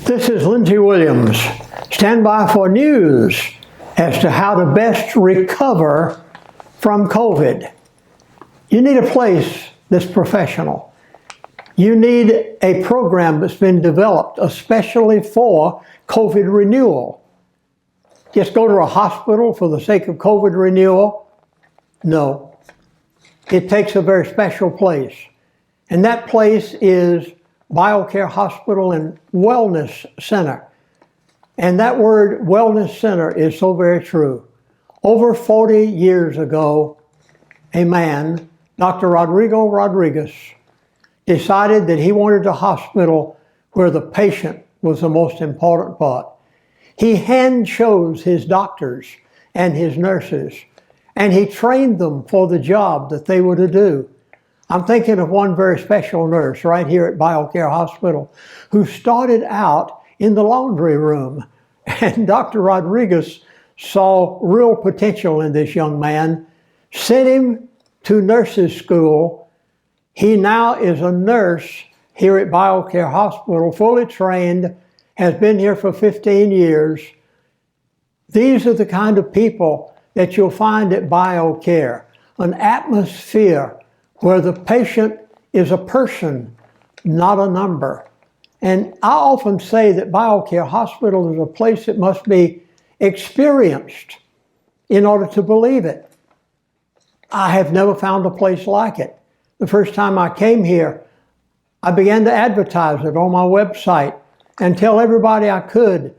This is Lindsey Williams. Stand by for news as to how to best recover from COVID. You need a place that's professional. You need a program that's been developed especially for COVID renewal. Just go to a hospital for the sake of COVID renewal? No. It takes a very special place. And that place is BioCare Hospital and Wellness Center. And that word wellness center is so very true. Over 40 years ago, a man, Dr. Rodrigo Rodriguez, decided that he wanted a hospital where the patient was the most important part. He hand chose his doctors and his nurses, and he trained them for the job that they were to do. I'm thinking of one very special nurse right here at BioCare Hospital who started out in the laundry room. And Dr. Rodriguez saw real potential in this young man, sent him to nurses school. He now is a nurse here at BioCare Hospital, fully trained, has been here for 15 years. These are the kind of people that you'll find at BioCare, an atmosphere where the patient is a person, not a number. And I often say that BioCare Hospital is a place that must be experienced in order to believe it. I have never found a place like it. The first time I came here, I began to advertise it on my website and tell everybody I could.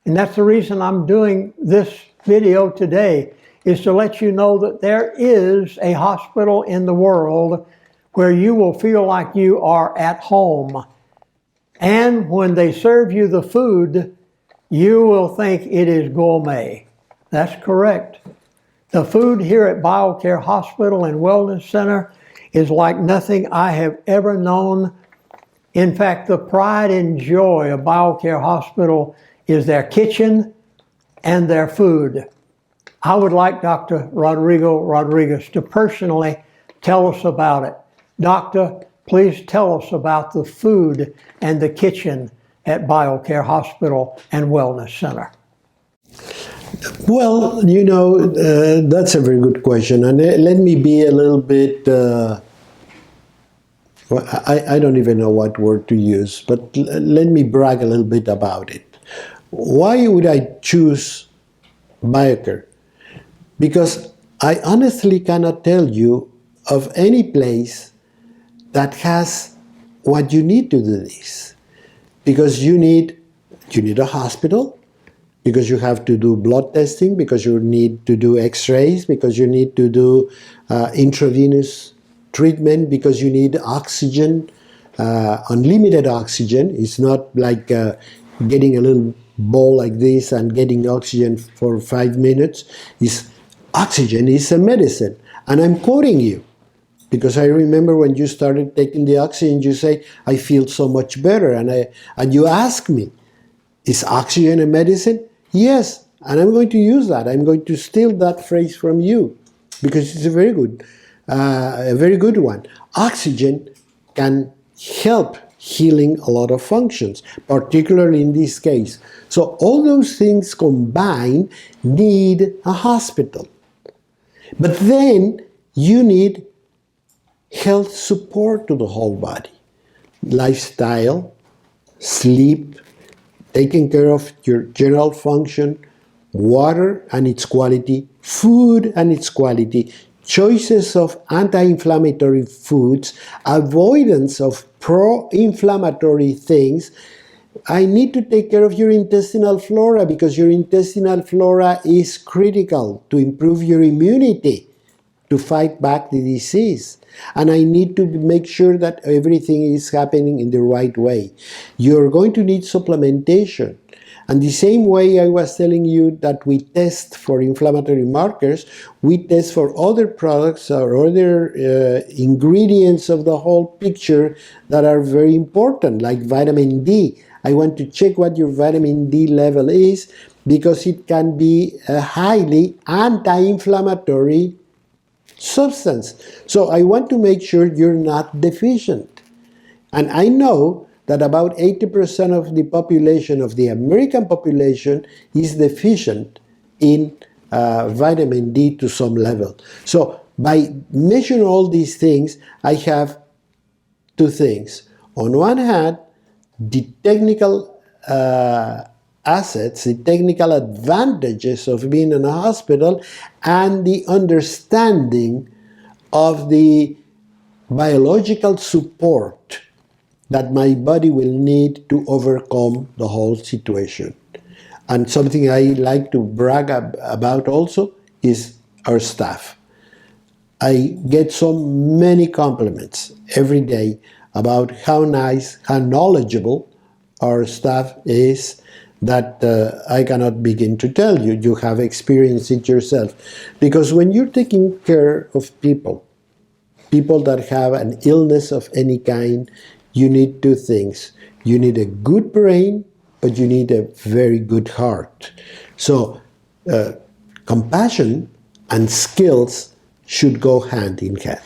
And that's the reason I'm doing this video today, is to let you know that there is a hospital in the world where you will feel like you are at home. And when they serve you the food, you will think it is gourmet. That's correct. The food here at BioCare Hospital and Wellness Center is like nothing I have ever known. In fact, the pride and joy of BioCare Hospital is their kitchen and their food. I would like Dr. Rodrigo Rodriguez to personally tell us about it. Doctor, please tell us about the food and the kitchen at BioCare Hospital and Wellness Center. Well, that's a very good question. And let me be a little bit, I don't even know what word to use, but let me brag a little bit about it. Why would I choose BioCare? Because I honestly cannot tell you of any place that has what you need to do this. Because you need a hospital, because you have to do blood testing, because you need to do x-rays, because you need to do intravenous treatment, because you need oxygen, unlimited oxygen. It's not like getting a little bowl like this and getting oxygen for 5 minutes. Oxygen is a medicine. And I'm quoting you, because I remember when you started taking the oxygen, you say, I feel so much better. And you ask me, is oxygen a medicine? Yes, and I'm going to use that. I'm going to steal that phrase from you, because it's a very good one. Oxygen can help healing a lot of functions, particularly in this case. So all those things combined need a hospital. But then you need health support to the whole body. Lifestyle, sleep, taking care of your general function, water and its quality, food and its quality, choices of anti-inflammatory foods, avoidance of pro-inflammatory things. I need to take care of your intestinal flora, because your intestinal flora is critical to improve your immunity to fight back the disease. And I need to make sure that everything is happening in the right way. You're going to need supplementation. And the same way I was telling you that we test for inflammatory markers, we test for other products or other ingredients of the whole picture that are very important, like vitamin D. I want to check what your vitamin D level is, because it can be a highly anti-inflammatory substance. So I want to make sure you're not deficient. And I know that about 80% of the population, of the American population, is deficient in vitamin D to some level. So by measuring all these things, I have two things. On one hand, the technical assets, the technical advantages of being in a hospital, and the understanding of the biological support that my body will need to overcome the whole situation. And something I like to brag about also is our staff. I get so many compliments every day about how nice, how knowledgeable our staff is, that I cannot begin to tell you. You have experienced it yourself. Because when you're taking care of people that have an illness of any kind, you need two things. You need a good brain, but you need a very good heart. So compassion and skills should go hand in hand.